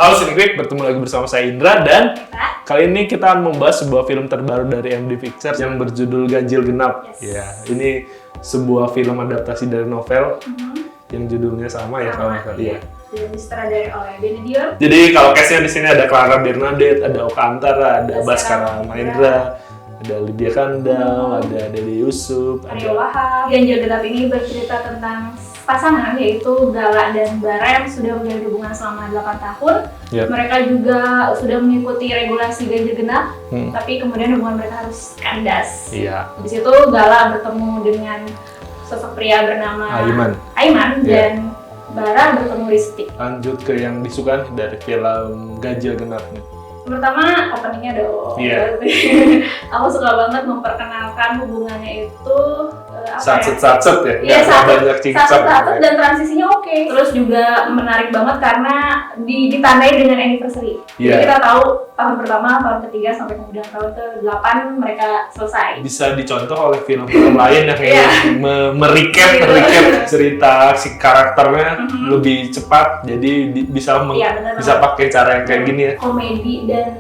Halo Cinegeek, bertemu lagi bersama saya Indra dan kali ini kita akan membahas sebuah film terbaru dari MD Pictures yang berjudul Ganjil Genap. Ya, ini sebuah film adaptasi dari novel yang judulnya sama ya kalau nggak salah. Iya. Dan disutradarai oleh Benny Dion. Jadi kalau cast-nya di sini ada Clara Bernadette, ada Oka Antara, ada Baskara Mahendra, ada Lydia Kandau, ada Dede Yusuf, Aryo Wahab. Ganjil Genap ini bercerita tentang pasangan yaitu Gala dan Bara yang sudah menjalin hubungan selama 8 tahun. Yep. Mereka juga sudah mengikuti regulasi ganjil genap, tapi kemudian hubungan mereka harus kandas. Iya. Di situ Gala bertemu dengan sosok pria bernama Aiman dan Bara bertemu Risti. Lanjut ke yang disukai dari film Ganjil Genap nih. Pertama openingnya dong. Iya. Aku suka banget memperkenalkan hubungannya itu Satset ya? Iya, banyak cincang. dan transisinya oke. Terus juga menarik banget karena ditandai dengan anniversary. Jadi kita tahu tahun pertama, tahun ketiga, sampai kemudian tahun ke-8 mereka selesai. Bisa dicontoh oleh film-film lain yang merecap cerita si karakternya lebih cepat. Jadi bisa pakai cara yang kayak gini ya. Komedi dan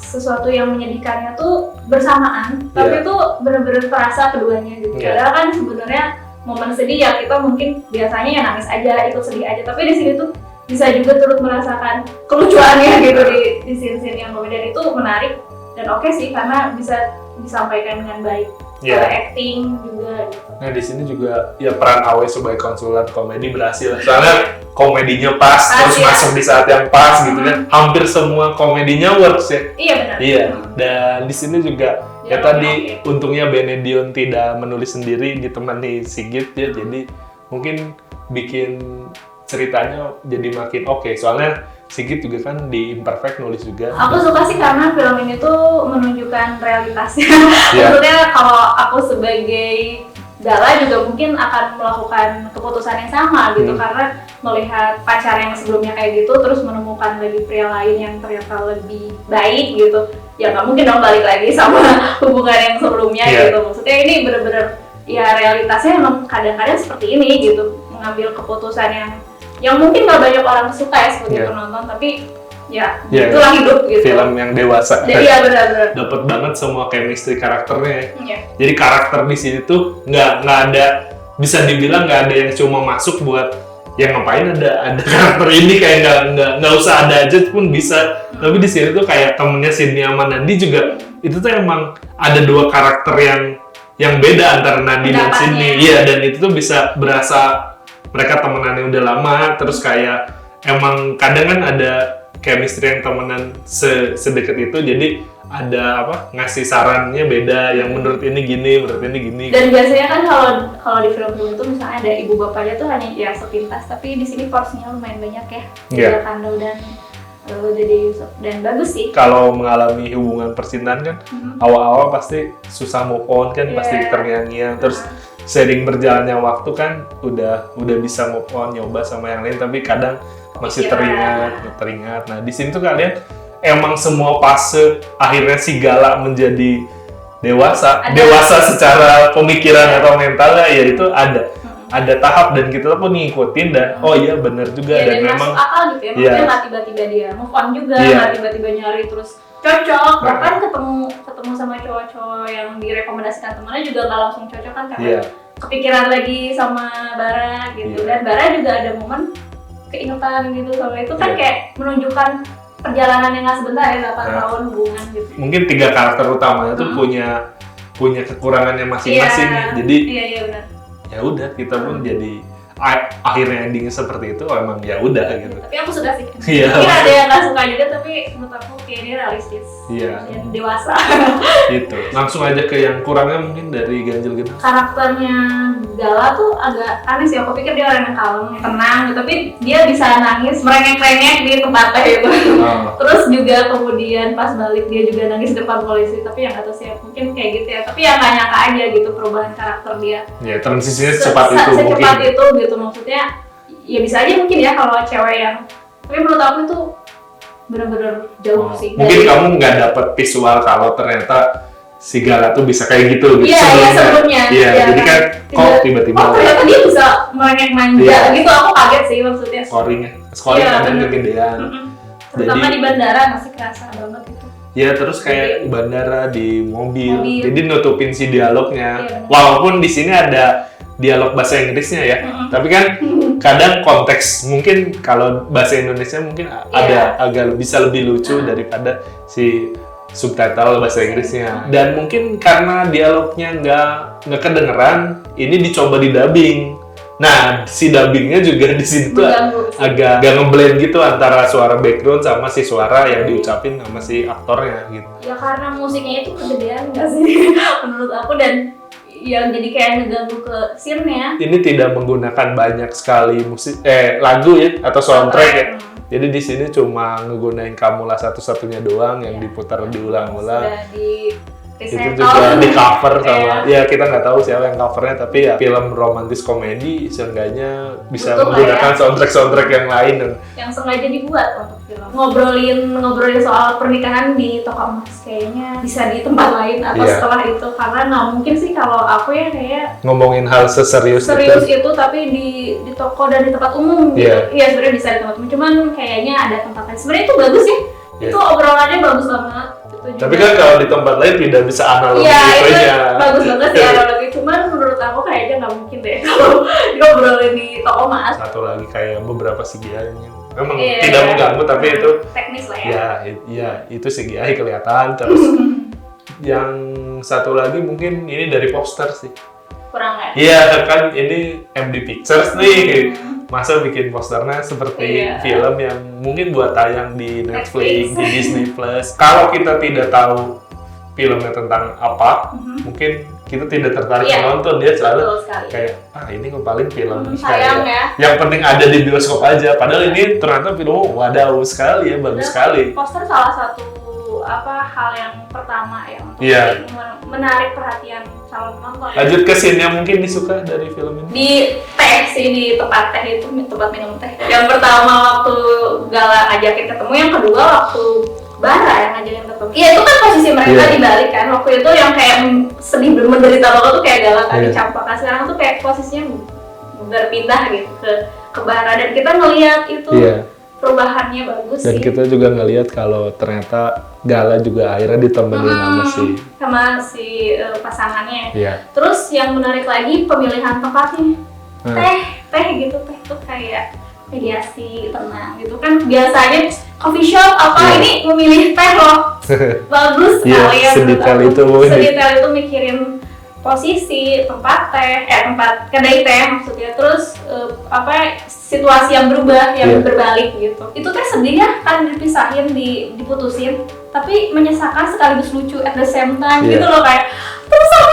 sesuatu yang menyedihkannya tuh bersamaan, tapi tuh bener-bener terasa keduanya gitu. Padahal kan sebenarnya momen sedih ya kita mungkin biasanya ya nangis aja, ikut sedih aja, tapi di sini tuh bisa juga turut merasakan kelucuannya gitu di scene-scene yang komedi, itu menarik dan oke sih karena bisa disampaikan dengan baik. Acting juga gitu. Nah di sini juga ya peran Awe sebagai konsulat komedi berhasil. Soalnya komedinya pas, terus masuk di saat yang pas gitu kan. Hampir semua komedinya works ya. Iya benar. Iya. Dan di sini juga ya tadi untungnya Benny Dion tidak menulis sendiri, ditemani Sigit ya. Jadi mungkin bikin ceritanya jadi makin oke. Soalnya Sigit juga kan di Imperfect nulis juga. Aku suka sih karena film ini tuh menunjukkan realitasnya. Maksudnya kalau aku sebagai Gala juga mungkin akan melakukan keputusan yang sama gitu karena melihat pacar yang sebelumnya kayak gitu terus menemukan lagi pria lain yang ternyata lebih baik gitu. Ya nggak mungkin dong balik lagi sama hubungan yang sebelumnya gitu. Maksudnya ini bener-bener ya realitasnya emang kadang-kadang seperti ini gitu, mengambil keputusan yang mungkin nggak banyak orang suka ya sebagai penonton, tapi itulah hidup gitu. Film yang dewasa. Iya benar-benar. Dapat banget semua chemistry karakternya. Jadi karakter di sini tuh nggak ada, bisa dibilang nggak ada yang cuma masuk buat yang ngapain ada karakter ini, kayak nggak usah ada aja pun bisa. Tapi di sini tuh kayak temennya Sydney sama Nandi juga itu tuh emang ada dua karakter yang beda antara Nandi dan Sydney. Iya, dan itu tuh bisa berasa mereka temenannya udah lama, terus kayak emang kadang kan ada chemistry yang temenan sedekat itu, jadi ada ngasih sarannya beda, yang menurut ini gini, menurut ini gini. Dan biasanya kan kalau di film-film itu misalnya ada ibu bapaknya tuh hanya ya sepintas, tapi di sini porsinya lumayan banyak ya. Lydia Kandau dan Dede Yusuf, dan bagus sih. Kalau mengalami hubungan percintaan kan awal-awal pasti susah move on kan, pasti terngiang-ngiang, terus sering berjalannya waktu kan udah bisa move on, nyoba sama yang lain, tapi kadang masih teringat. Nah di sini tuh kalian emang semua fase akhirnya si Gala menjadi dewasa secara pemikiran atau mentalnya ya itu ada tahap dan kita pun ngikutin dan oh iya benar juga dan memang masuk akal gitu ya, maksudnya nggak tiba-tiba dia move on juga, nggak tiba-tiba nyari terus cocok, bahkan ketemu sama cowok-cowok yang direkomendasikan temannya juga nggak langsung cocok kan karena kepikiran lagi sama Bara gitu, dan Bara juga ada momen keingetan gitu sama itu kan kayak menunjukkan perjalanan yang nggak sebentar ya, 8 tahun hubungan gitu. Mungkin 3 karakter utamanya tuh punya kekurangannya masing-masing jadi benar. Ya udah kita pun jadi akhirnya endingnya seperti itu, emang ya udah gitu. Tapi aku suka sih. Mungkin ada yang nggak suka juga, tapi menurut aku kayak dia realistis dan dewasa. Gitu. Langsung aja ke yang kurangnya mungkin dari Ganjil Genap. Karakternya Gala tuh agak aneh sih. Aku pikir dia orang yang kalem, yang tenang, tapi dia bisa nangis merengek-rengek di tempatnya gitu. Terus juga kemudian pas balik dia juga nangis depan polisi. Tapi yang nggak tahu sih, mungkin kayak gitu ya. Tapi yang nggak nyangka aja gitu perubahan karakter dia. Ya transisinya secepat itu mungkin. Secepat itu gitu, maksudnya ya bisa aja mungkin ya kalau cewek yang, tapi menurut aku itu benar-benar jauh sih. Mungkin kamu nggak dapet visual kalau ternyata si Gala tuh bisa kayak gitu sebelumnya. Iya, jadi kan kok tiba-tiba ternyata dia bisa merengek manja gitu, aku kaget sih maksudnya. Scoring ada yang kegedean. Terutama di bandara masih kerasa banget itu. Ya terus kayak di bandara, di mobil. Mobil. Jadi nutupin si dialognya. Iya, benar. Walaupun di sini ada dialog bahasa Inggrisnya ya, tapi kan kadang konteks mungkin kalau bahasa Indonesia mungkin ada agak bisa lebih lucu daripada si subtitle bahasa Inggrisnya. Dan mungkin karena dialognya nggak kedengeran, ini dicoba di dubbing. Nah, si dubbingnya juga di sini tuh agak ngeblend gitu antara suara background sama si suara yang diucapin sama si aktornya gitu. Ya karena musiknya itu kegedean nggak sih menurut aku, dan yang jadi kayak ngeganggu ke scene-nya. Ini tidak menggunakan banyak sekali lagu ya atau soundtrack ya. Jadi di sini cuma ngegunain Kamulah Satu-Satunya doang yang diputar diulang-ulang. Sudah di Itu juga di cover sama ya kita nggak tahu siapa yang covernya, tapi ya film romantis komedi seenggaknya bisa betul menggunakan ya. soundtrack yang lain. Yang sengaja dibuat untuk film. Ngobrolin soal pernikahan di toko emas kayaknya bisa di tempat lain atau setelah itu, karena nggak mungkin sih kalau aku ya kayak ngomongin hal seserius itu tapi di toko dan di tempat umum gitu. Iya sebenarnya bisa di tempat umum, cuman kayaknya ada tempat lain. Sebenarnya itu bagus ya. Itu obrolannya bagus banget. Tapi kan kalau di tempat lain tidak bisa analogi itu bagus banget sih analogi, cuman menurut aku kayaknya nggak mungkin deh kalau ngobrolin di toko emas. Satu lagi kayak beberapa CGI-nya memang tidak mengganggu, tapi itu teknis lah ya. Ya itu CGI kelihatan. Terus yang satu lagi mungkin ini dari poster sih. Kurang ya? Iya kan ini MD Pictures nih. Masa bikin posternya seperti film yang mungkin buat tayang di Netflix, di Disney Plus. Kalau kita tidak tahu filmnya tentang apa, mungkin kita tidak tertarik menonton. Dia selalu kayak, ini paling film sayang ya. Yang penting ada di bioskop aja. Padahal ini ternyata film wadaw sekali ya, bagus sekali. Poster salah satu hal yang pertama ya untuk menarik perhatian calon penonton. Lanjut ke scene yang mungkin disuka dari film ini. Di di tempat teh itu, tempat minum teh. Yang pertama waktu Gala ngajakin ketemu, yang kedua waktu Bara yang ngajakin ketemu. Iya itu kan posisi mereka dibalik kan. Waktu itu yang kayak sedih menderita banget tuh kayak Gala tadi campakkan. Sekarang tuh kayak posisinya berpindah gitu ke Bara, dan kita ngelihat itu perubahannya bagus dan sih. Kita juga ngelihat kalau ternyata Gala juga akhirnya ditemenin sama si pasangannya. Terus yang menarik lagi pemilihan tempatnya. Teh gitu, teh tuh kayak mediasi tenang gitu kan. Biasanya coffee shop ini memilih teh loh. Bagus sekali ya. Sedetail itu mikirin posisi tempat tempat kedai teh maksudnya. Terus situasi yang berubah, yang berbalik gitu. Itu teh sedih ya kan dipisahin, diputusin, tapi menyesakan sekaligus lucu at the same time gitu loh, kayak terus sama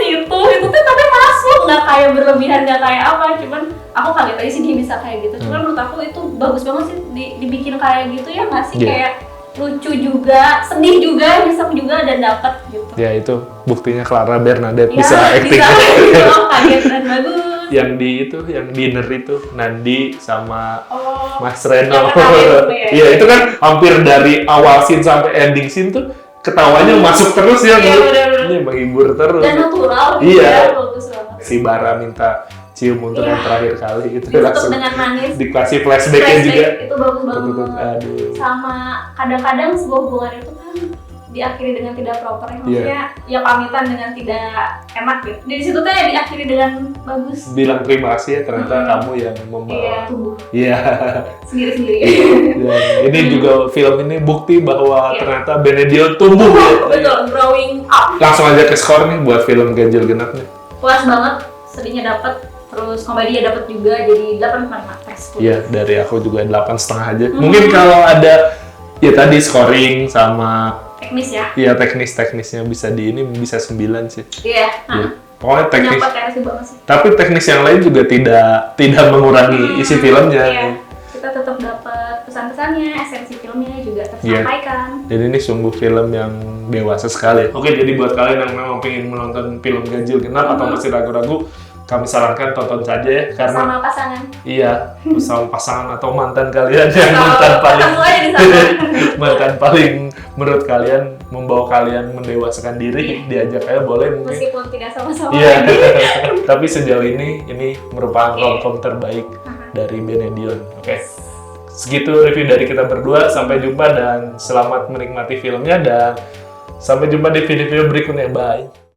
siapa itu tuh tapi masuk, nggak kayak berlebihan, nggak kayak apa, cuman aku kaget aja sih dia bisa kayak gitu. Cuman menurut aku itu bagus banget sih dibikin kayak gitu ya nggak sih, kayak lucu juga, sedih juga, nyesek juga, dan dapet gitu. Ya itu buktinya Clara Bernadette bisa acting. Kaget dan bagus. Yang dinner itu Nandi sama Mas Reno. Iya itu kan hampir dari awal scene sampai ending scene tuh ketawanya masuk terus ya. Ini menghibur terus. Dan natural. Bagus banget. Si Bara minta cium untuk yang terakhir kali itu langsung dengan manis. Dikasih flashback-nya juga. Itu bagus banget. Sama kadang-kadang sebuah hubungan itu kan diakhiri dengan tidak proper, maksudnya ya pamitan dengan tidak enak gitu. Di situ tuh diakhiri dengan bagus. Bilang terima kasih ya ternyata kamu yang membawa. Tumbuh. Sendiri-sendiri. Dan ini juga film ini bukti bahwa ternyata Benedion tumbuh. Betul, growing up. Langsung aja ke skor nih buat film Ganjil Genap nih. Puas banget, sedihnya dapet, terus komedinya dapet juga, jadi 8,5/10. Iya, dari aku juga 8,5 aja. Mungkin kalau ada tadi scoring sama teknis ya? Iya, teknisnya bisa bisa 9 sih. Iya. Pokoknya teknis. Banget sih. Tapi teknis yang lain juga tidak mengurangi isi filmnya. Iya. Kita tetap dapat pesan-pesannya, esensi filmnya juga tersampaikan. Jadi ini sungguh film yang dewasa sekali. Oke, jadi buat kalian yang memang pengen menonton film Ganjil Genap atau masih ragu-ragu, kami sarankan tonton saja ya, karena sama pasangan. Iya, sama pasangan atau mantan kalian yang mantan paling menurut kalian membawa kalian mendewasakan diri, diajak aja boleh mungkin. Meskipun tidak sama-sama. Iya. Tapi sejauh ini merupakan romcom terbaik dari Benedion. Oke. segitu review dari kita berdua. Sampai jumpa dan selamat menikmati filmnya, dan sampai jumpa di video-video berikutnya. Bye.